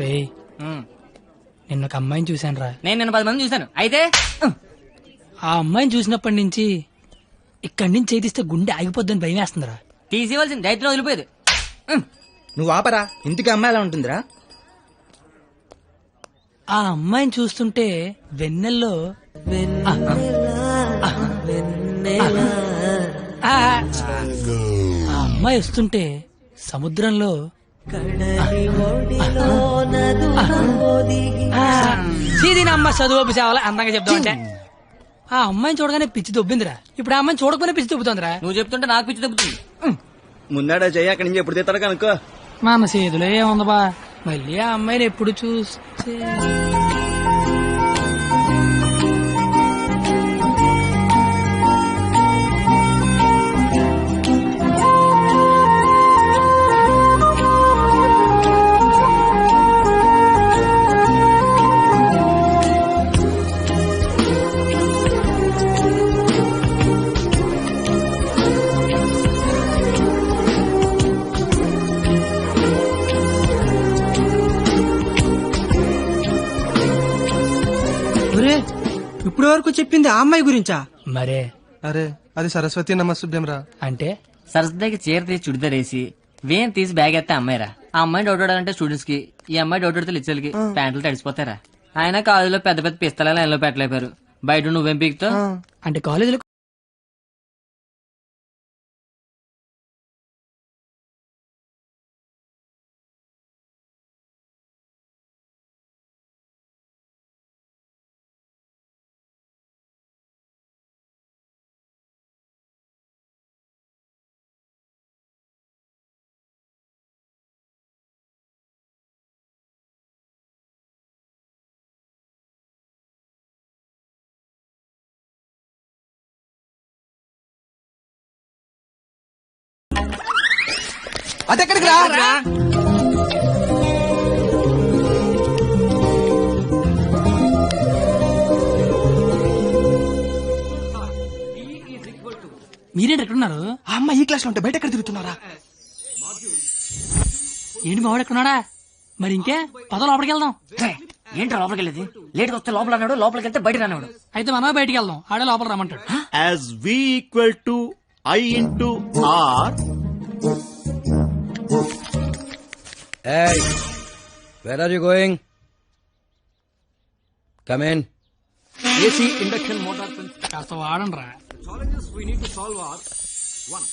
రేయ్ నిన్న ఒక అమ్మాయిని చూశాను రా. నేను నిన్న 10 మంది చూశాను. అయితే ఆ అమ్మాయిని చూసినప్పటి నుంచి ఇక్కడి నుంచి చేతిస్తే గుండె ఆగిపోద్దని భయం వేస్తుందిరా. తీసేవలసింది దైత్యం వదిలిపోయేది. నువ్వు ఆపరా, ఇంటికి అమ్మాయి ఎలా ఉంటుందిరా? ఆ అమ్మాయిని చూస్తుంటే వెన్నెల్లో ఆ అమ్మాయి వస్తుంటే సముద్రంలో సీదీనమ్మ చదువు సేవలు అందంగా చెప్తామంటే ఆ అమ్మాయిని చూడగానే పిచ్చి దొబ్బిందిరా. ఇప్పుడు ఆ అమ్మాయిని చూడకపోయినా పిచ్చి దొబ్బుతుందిరా. నువ్వు చెప్తుంటే నాకు పిచ్చి తగ్గుతుంది. ముందాడా చెయ్యి, అక్కడి నుంచి ఎప్పుడు తీస్తాడు కనుక్కో. మన చేతిలో ఏముంది బా, మళ్ళీ ఆ అమ్మాయిని ఎప్పుడు చూస్తే ఇప్పటి వరకు చెప్పింది ఆ అమ్మాయి గురించా? మరే అరే అది సరస్వతి నమస్తుభ్యం రా. అంటే సరస్వతికి చీర తీసి చుడిదార్ వేసి వేన్ తీసి బ్యాగ్ ఎత్తే అమ్మాయిరా. ఆ అమ్మాయి డౌట్ ఆడాలంటే స్టూడెంట్స్ కి, ఈ అమ్మాయి డౌట్ ఆడితే లిచ్చలకి ప్యాంట్లు తడిసిపోతారా. ఆయన కాలేజీలో పెద్ద పెద్ద పిస్తలాలు ఎంలో పెట్టలేపారు. బయట నువ్వేం పీకుతావు? అంటే కాలేజీలో అదెక్కడికి రా? మీరేంటి ఎక్కడున్నారు? ఆ అమ్మాయి ఈ క్లాస్ లో ఉంటే బయట ఎక్కడ తిరుగుతున్నారా? ఏంటి మావాడు ఎక్కడున్నాడా? మరి ఇంకే పద లోపలికి వెళ్దాం. ఏంట్రా లోపలికి వెళ్ళేది? లేట్ వస్తే లోపల అన్నాడు, లోపలికి వెళ్తే బయట రానాడు. అయితే మనమే బయటికి వెళ్దాం, ఆడే లోపల రమ్మంటాడు. As V equal to I into R. Hey, where are you going? Come in. AC induction motor. కాస్త వాడండి రా. Challenges we need to solve are 1.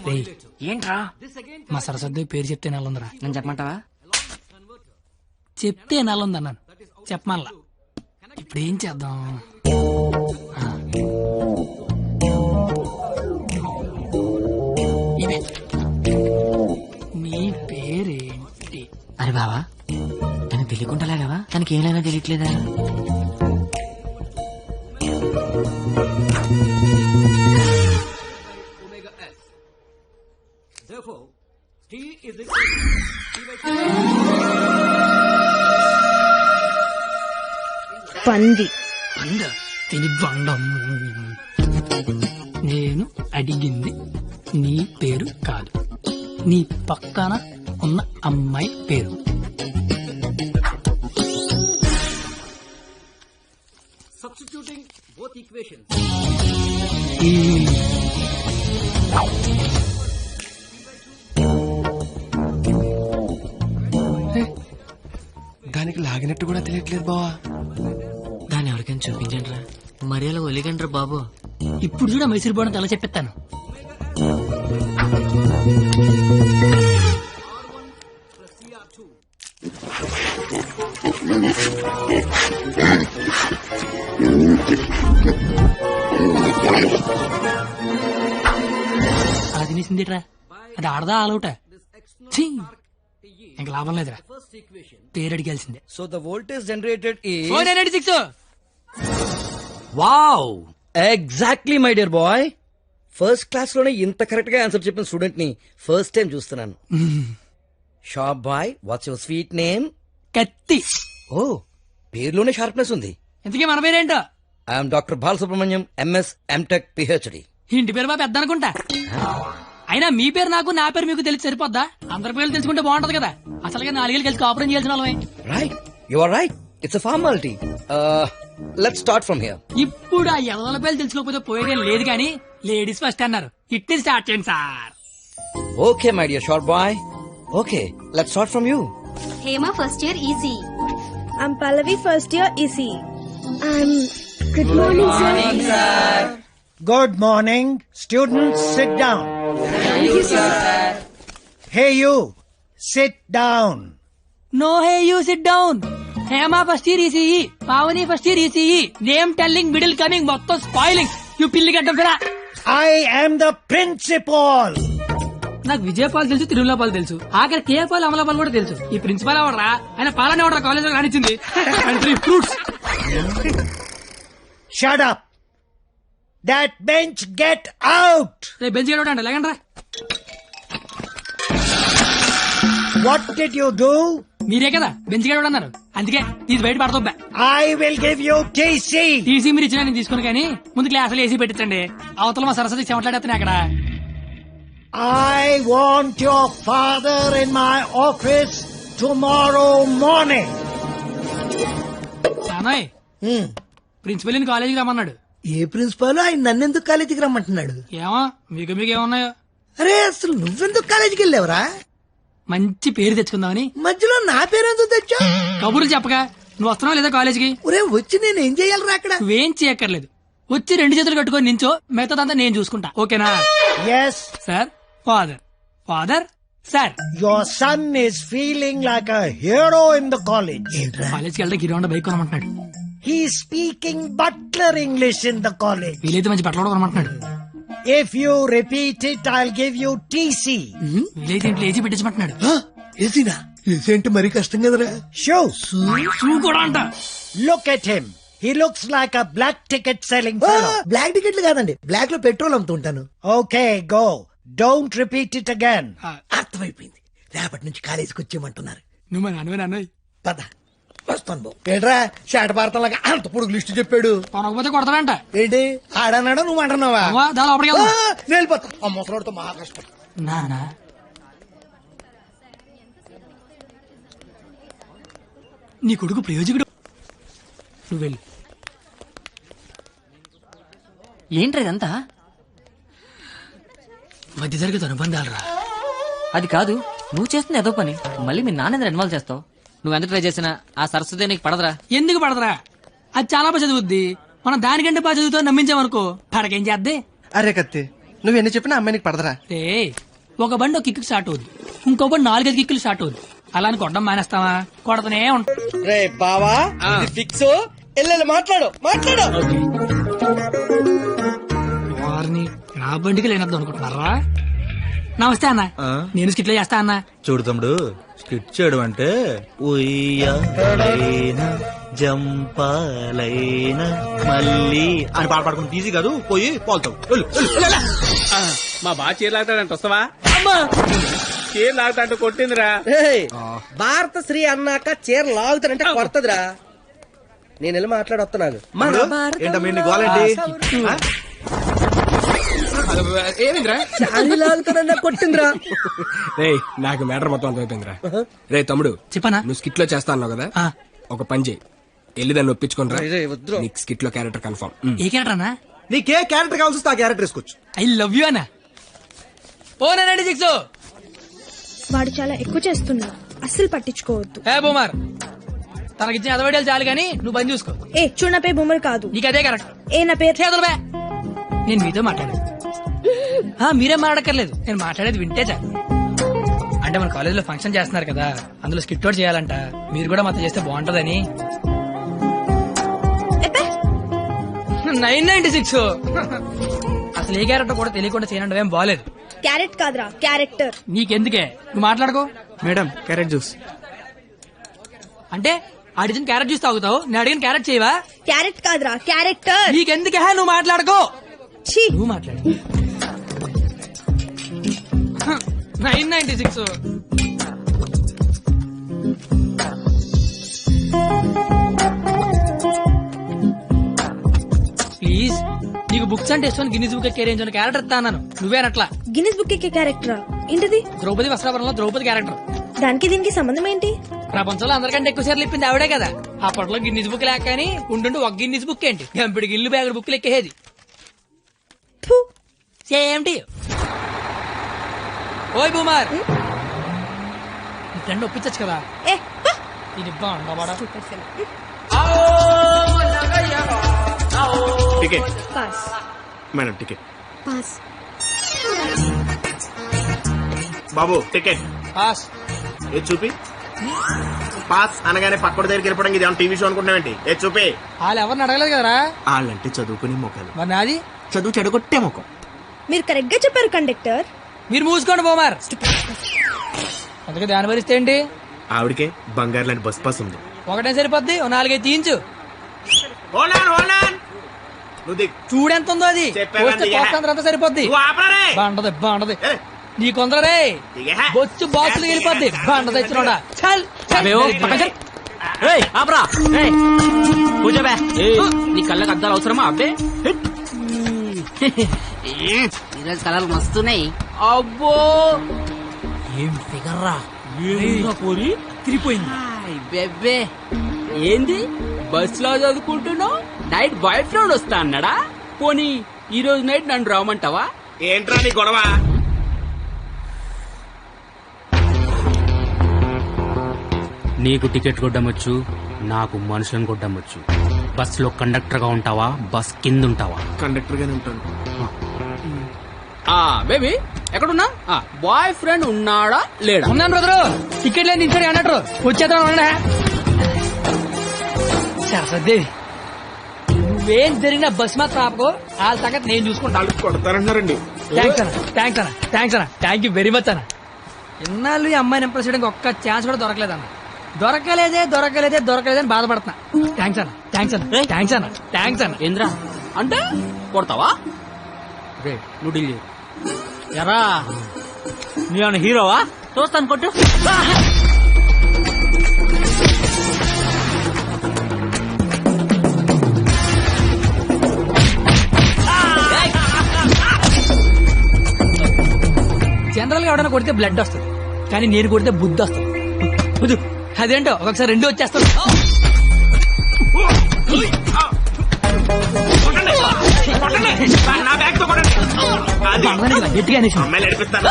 రేయ్, ఏంట్రా? మా సరస్వతి పేరు చెప్తే నెలందిరా. నేను చెప్పమంటావా? చెప్తే నెలంది అన్నాను, చెప్పమల్లా. ఇప్పుడు ఏం చేద్దాం? ఇదే నీ పేరేంటి? అరే బావా, తనకు తెలియకుండాలాగావా? తనకి ఏమైనా తెలియట్లేదా? Therefore, T is equal to పంది. పండ తిని బండం. నేను అడిగింది నీ పేరు కాదు, నీ పక్కన ఉన్న అమ్మాయి పేరు. substituting both equations. దానికి లాగినట్టు కూడా తెలియట్లేదు బావా. దాన్ని ఎవరికైనా చూపించండి రా, మరి అలా ఒలిగండి రా బాబు. ఇప్పుడు చూడ మైసూర్ బోర్డు ఎలా చెప్పిస్తాను. అది తినేసిందిట్రా, అది ఆడదా ఆలౌట. ఇంక లాభం లేదురా, పేరు అడిగాల్సిందే. So the voltage generated is 496. wow, exactly my dear boy. First class లోనే ఇంత కరెక్ట్ గా ఆన్సర్ చెప్పిన స్టూడెంట్ ని ఫస్ట్ టైం చూస్తున్నాను. Shop boy what's your sweet name? Katti. ఓ, పేరులోనే షార్ప్నెస్ ఉంది. ఇంతకీ మన పేరేంటో? I'm doctor Balasubrahmanyam, MS, MTech, PhD. ఇంటి పేరు మా పెద్ద అనుకుంటా. అయినా మీ పేరు నాకు, నా పేరు మీకు తెలిసి సరిపోద్దా? అందరి పేర్లు తెలుసుకుంటే బాగుంటది కదా. అసలుగా 4 ఏళ్ళు కలిసి కాపురం చేయాల్సిన వాళ్ళమే. Right, you are right. It's a formality. Let's start from here. ఇప్పుడు ఆ ఎదల పేర్లు తెలుసుకోకపోతే పోయేదేం లేదు కానీ లేడీస్ ఫస్ట్ అన్నారు. ఇట్టి స్టార్ట్ చేయండి sir. Okay my dear short boy. Okay, let's start from you. Hema first year EC. I'm Pallavi, first year EC. Good morning, sir. Good morning. Students, sit down. Thank you, sir. Hey, you. Sit down. No hey you sit down. Hema first year ECE, Pavani first year ECE. Name telling, middle coming, మొత్తం spoiling. You పిల్లి గడ్డం ఫిరా. I am the principal. నాకు విజయపాల్ తెలుసు, తిరుమలపాల్ తెలుసు, ఆఖరి కేపాల్, అమలాపాల్ కూడా తెలుసు. ఈ ప్రిన్సిపాల్ ఎవడరా? ఆయన పాలన ఎవడరా కాలేజ్ లో రానిచ్చింది? Fruits. Shut up. That bench, get out. రేపు బెంచ్ గడవడండి, లేకండి. What did you do? మీరే కదా బెంచ్ గడవడన్నారు, అందుకే తీసి బయట పడతా. I will give you TC. TC మీరు ఇచ్చినా నేను తీసుకుని, కానీ ముందు క్లాసులు ఏసీ పెట్టించండి. అవతల మా సరస్వతి చెమట్లాడేస్తున్నాయి అక్కడ. I want your father in my office tomorrow morning. నానోయ్, ప్రిన్సిపల్ ని కాలేజీకి రమ్మన్నాడు. ఏ ప్రిన్సిపాల్ ఆయన నన్నెందుకు కాలేజీకి రమ్మంటున్నాడు? ఏమో మీకేమున్నాయో. అరే అసలు నువ్వెందుకు కాలేజీకి వెళ్ళావురా? మంచి పేరు తెచ్చుకుందామని. మధ్యలో నా పేరెందుకు తెచ్చా? కబుర్లు చెప్పగా నువ్వు వస్తున్నావు లేదా కాలేజీకి? ఒరే వచ్చి నేను ఏం చెయ్యాలరా అక్కడ? నువ్వేం చేయక్కర్లేదు, వచ్చి 2 చేతులు కట్టుకొని నించో, మిగతాదంతా నేను చూసుకుంటా. ఓకేనా? Yes. Sir, father, father, sir. Your son is feeling like a hero in the college. కాలేజ్కి వెళ్తే గిరివండ bike కొనమంటున్నాడు. He's speaking butler English in the college. వీలైతే మంచి బట్టలు కూడా కొనమంటున్నాడు. If you repeat it, I'll give you TC. వీలైతే ఇంట్లో AC పెట్టించమంటున్నాడు. ఏసీనా? AC అంటే మరీ కష్టం కదరా. Shoes. షూ కూడా అంట. Look at him. He looks like a black ticket selling fellow. Black టికెట్లు కాదండి, బ్లాక్ లో పెట్రోల్ అమ్ముతుంటాను. Okay, go. Don't repeat it again. అర్థమైపోయింది, రేపటి నుంచి కాలేజీకి వచ్చేయమంటున్నారు. నువ్వు మా నాన్నవే. పద వస్తాను బాబు. ఏంట్రా షాట భారతంలాగా అంత పొడుగు లిస్టు చెప్పాడు? కొనకపోతే కొడతాడంట. ఏంటి ఆడన్నాడా నువ్వు అంటున్నావా? దాని లోపలికి వెళ్దాం. నేను వెళ్ళిపోతా. ఆ ముసలాడితో మహా కష్టం. నానా నీ కొడుకు ప్రయోజకుడు. నువ్వు వెళ్ళు. ఏంట్రా ఇదంతా? మధ్య తరగతి అనుబంధాలు రా. అది కాదు, నువ్వు చేస్తున్న ఏదో పని మళ్ళీ మీ నాన్న ఇన్వాల్వ్ చేస్తావు. నువ్వెంత ట్రై చేసినా ఆ సరస్వతి నీకు పడదురా. ఎందుకు పడదరా? అది చాలా బాగా చదువుద్ది. మనం దానికంటే బాగా చదువుతో నమ్మించామనుకో, పడకేం చేద్దే. అరే కత్తి, నువ్వు ఎన్ని చెప్పినా అమ్మాయికి పడదరా. రే, ఒక బండి ఒక కిక్కు స్టార్ట్ అవుద్ది, ఇంకో బండి 4-5 కిక్కులు స్టార్ట్ అవుద్ది. అలా అని కొట్టడం మానేస్తావా? కొడతనే ఉంటా. రే బావా, ఫిక్స్. ఎల్లెల్లి మాట్లాడు. వారిని నా బండికి లేనద్దు అనుకుంటున్నారా? నమస్తే అన్న, నేను స్కిట్లో చేస్తా అన్న. చూడు తమ్ముడు, స్కిట్ చేయడం అంటే ఉయ్యాలైనా జంపాలైనా మళ్ళీ అని పాట పాడుకుంటే ఈజీ కాదు. పోయి పోల్తావు. మా బాగా చీర లాగుతాడంట, వస్తావా? చీర లాగుతాంటే కొట్టిందిరా. భారత శ్రీ అన్నాక చీర లాగుతారంటే కొడతదిరా. నేను వెళ్ళి మాట్లాడొస్తున్నాను. ఏంటమ్మా గోలండి? ఏమిందిరా? లాగుతారన్నా కొట్టిందిరా. రే, నాకు మ్యాటర్ మొత్తం అర్థమైపోయిందిరా. రే తమ్ముడు, చెప్పనా? నువ్వు స్కిట్ లో చేస్తా అన్నావు కదా, ఒక పని చేయి, వెళ్ళి దాన్ని ఒప్పించుకోనరా. నీకు స్కిట్ లో క్యారెక్టర్ కన్ఫర్మ్. ఏ క్యారెక్టర్ అన్నా? నీకే క్యారెక్టర్ కావాల్సి వస్తే ఆ క్యారెక్టర్ వేసుకోవచ్చు. ఐ లవ్ యూ అన్న. ఓ 96 వాడు చాలా ఎక్కువ చేస్తున్నాడు, అస్సలు పట్టించుకోవద్దు. హే బూమర్, తనకిచ్చిన అదవడాలు చాలు గానీ నువ్వు పని చూసుకో. ఏ చూడు, నా పేరు బొమ్మలు కాదు. నీకు అదే కరెక్ట్. ఏ నా పేరు చేతులు బే. నేను మీతో మాట్లాడేది. మీరేం మాట్లాడక్కర్లేదు, నేను మాట్లాడేది వింటే చాలు. అంటే మన కాలేజ్ లో ఫంక్షన్ చేస్తున్నారు కదా, అందులో స్కిట్ అవుట్ చేయాలంట. మీరు కూడా మాతో చేస్తే బాగుంటదని. 996 అసలు ఏ క్యారెక్టర్ కూడా తెలియకుండా చేయడం ఏం బాలేదు. క్యారెట్ కాదురా, క్యారెక్టర్. నీకెందుకే, నువ్వు మాట్లాడుకో. Madam, carrot juice. అంటే అడిగిన క్యారెట్ జ్యూస్ తాగుతావు, నేను అడిగిన క్యారెట్ చేయవా? క్యారెట్ కాదురా, క్యారెక్టర్. నీకెందుకే, నువ్వు మాట్లాడుకో. ఛీ, నువ్వు మాట్లాడు. 996 బుక్స్ అంటే ఇష్టం గిన్నీస్ బుక్ రేంజ్ ఉన్న క్యారెక్టర్ ఇస్తా అన్నాను నువ్వేనట్లా. గిన్నిస్ బుక్ ఎక్కే క్యారెక్టరా ఏంటిది? ద్రౌపది వస్త్రాపురంలో ద్రౌపది క్యారెక్టర్. దానికి దీనికి సంబంధం ఏంటి? ప్రపంచంలో అందరికంటే ఎక్కువ సార్లు ఇప్పింది ఆవిడే కదా. అప్పట్లో గిన్నీస్ బుక్ లేక కానీ ఉండుండి ఒక గిన్నీస్ బుక్ ఏంటి గంపిడి గిల్లు బ్యాగుడు బుక్లు ఎక్కేది. ఫు, సేమ్ టు యు. ఓయ్ బూమర్ నీ ఫ్రెండ్ ఒప్పించచ్చు కదా. ఏ పా. ఇది బాగుండవాడా. Ticket pass madam ticket. Pass. బాబు టికెట్. పాస్. ఏ చూపి. పాస్ అనగానే పక్కన దగ్గరికి వెళ్ళిపోవడం ఇది టీవీ షో అనుకుంటున్నావేంటి? ఏ చూపి. వాళ్ళు ఎవరిని అడగలేదు కదరా. వాళ్ళంటే చదువుకునే మొక్కలు, మరి నాది చదువు చెడగొట్టే ముఖం. మీరు కరెక్ట్ గా చెప్పారు కండక్టర్. మీరు మూసుకోండి బోమార్. అందుకే దాని భరిస్తే ఏంటి? ఆవిడకే బంగారు లాంటి బస్ పాస్ ఉంది. ఒకటే సరిపోద్ది, ఓ 4-5 తీయించు. నువ్వు దిగు. చూడెంత ఉందో అది. చెప్పాను పోస్తే దిగే. పోస్తంతా సరిపోద్ది. నువ్వు ఆపరా. బాగుంటది బాగుంటది. ఏ. నీ కొందరే దిగే. బొచ్చు బాక్సులు వెళ్ళిపోద్ది. బాగుంటది ఇచ్చినోడా. చల్ చల్. కూర్చోబే. నీ కళ్ళకి అద్దాలు అవసరమా అబ్బే? ఈరోజు కలర్లు మస్తున్నాయి. అబ్బో ఏం ఫిగర్ రా. పోరి తిరిగిపోయింది. బెబ్బే ఏంది బస్ లో చదువుకుంటున్నావు? నైట్ బాయ్ ఫ్రెండ్ వస్తా అన్నాడా? పోనీ ఈ రోజు నైట్ నన్ను రావమంటావా? ఏంట్రా నీ గొడవ? నీకు టికెట్ కొట్టమొచ్చు, నాకు మనుషులను కొట్టమొచ్చు. బస్ లో కండక్టర్ గా ఉంటావా, బస్ కింద ఉంటావా? కండక్టర్ గానే ఉంటాను. బేబీ ఎక్కడున్నా? బాయ్ ఫ్రెండ్ ఉన్నాడా లేడా? ఉన్నాను బ్రదరు. టికెట్ లేని దించాడు అన్నట్టు వచ్చేద్దాం. సరస్వదేవి నువ్వేం జరిగినా బస్ మాత్రం ఆపకో. వాళ్ళ సంగతి నేను చూసుకుంటాను. కొడతారన్నారండి. థ్యాంక్ యూ వెరీ మచ్ అన్న. ఇన్నాళ్ళు ఈ అమ్మాయిని ఇంప్రెస్ చేయడానికి ఒక్క ఛాన్స్ కూడా దొరకలేదన్న. దొరకలేదని బాధపడుతున్నా. థ్యాంక్స్ అన్న. ఏంద్రా అంటే కొడతావా? నువ్వు డీల్ ఎరా నీ హీరోవా? చూస్తాను కొట్టు. జనరల్ గా ఎవడైనా కొడితే బ్లడ్ వస్తుంది, కానీ నేను కొడితే బుద్ధి వస్తుంది. అదేంటో ఒకసారి 2 వచ్చేస్తాను. గట్టిగా అనేసి. అమ్మాయిలు నడిపిస్తాను.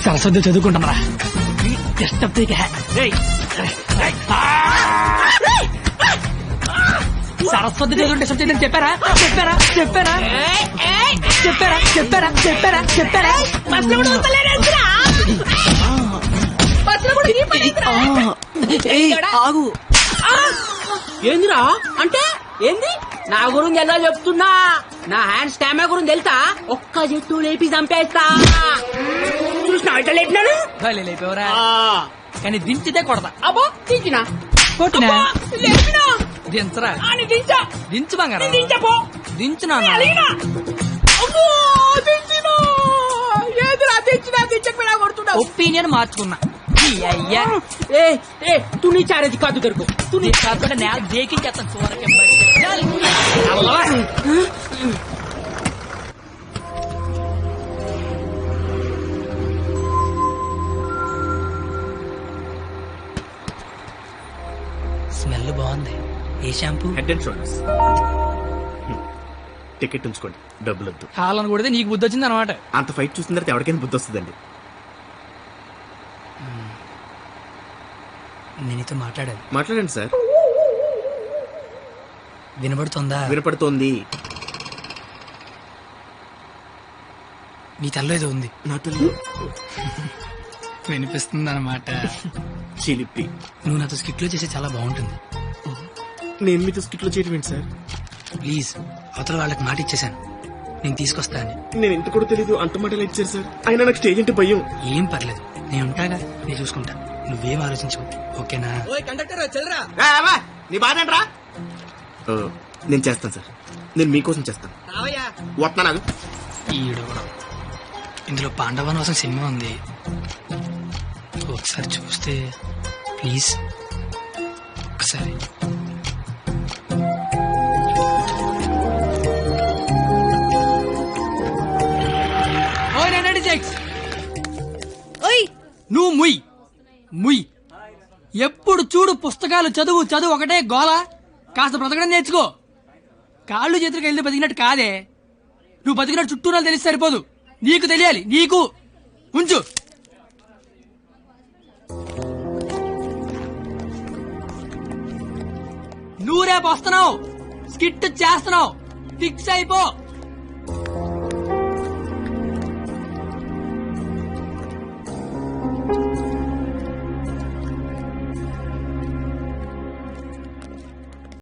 సరస్వతి చదువుకుంటామరా. సరస్వతి చదువుకుంటే సబ్జెక్ట్ చెప్పారా? ఆగు. ఏందిరా అంటే ఏంది? నా గురించి ఎలా చెప్తున్నా? నా హ్యాండ్ స్టామినా గురించి తెలుసా? ఒక్క చెట్టు లేపి చంపేస్తా. చూసినా ఇట్లా లేపినాను. లేపేవరా? కానీ దించితే కొడతా. అబ్బో దించినా కొట్టినా లేపినా దించరా? దించు బంగారం. దించునా? ఒపీనియన్ మార్చుకున్నా. అయ్యా తు నీ చారేది కాదు దొరుకు. కాకుండా నేల దేకించేస్తాను. స్మెల్ బాగుంది. ఏ shampoo? Head and Shoulders. Ticket ఉంచుకోండి, డబ్బులు వద్దు. హాలను కొడితే నీకు బుద్ధి వచ్చింది అనమాట. అంత ఫైట్ చూసిన తర్వాత ఎవరికైనా బుద్ధి వస్తుందండి. నేను నీతో మాట్లాడండి సార్. వినబడుతుందా? వినపడుతోంది. నీ తల్లో ఏదో ఉంది. నా తల్లి వినిపిస్తుంది అనమాట. చిలిపి. నువ్వు నాతో స్కిట్ లో చేస్తే చాలా బాగుంటుంది. నేను మీతో స్కిట్ లో చేయడం ఏంటి సార్? ప్లీజ్, అవతల వాళ్ళకి మాట ఇచ్చేసాను, నేను తీసుకొస్తాను. నేను ఇంత కూడా తెలీదు, అంత మాటలు ఇచ్చారు సార్. అయినా నాకు స్టేజ్ అంటే భయం. ఏం పర్లేదు, నేను ఉంటాగా, నేను చూసుకుంటా. నువ్వేం ఆలోచించు, ఓకేనా? నీ బాధ ఏంట్రా? నేను చేస్తాను సార్, నేను మీకోసం చేస్తాను. వస్తున్నాను. ఈడు ఇందులో పాండవనవసం సినిమా ఉంది, ఒకసారి చూస్తే ప్లీజ్ ఒకసారి. నువ్వు ముయ్ ముయ్. ఎప్పుడు చూడు పుస్తకాలు చదువు చదువు ఒకటే గోల. కాస్త బ్రతకడం నేర్చుకో. కాళ్ళు చేతులకు వెళ్తే బతికినట్టు కాదే. నువ్వు బతికినట్టు చుట్టూ నాకు తెలిసి సరిపోదు. నీకు తెలియాలి. నీకు ఉంచు. నువ్వు రేపు వస్తున్నావు, స్కిట్ చేస్తున్నావు, ఫిక్స్ అయిపో.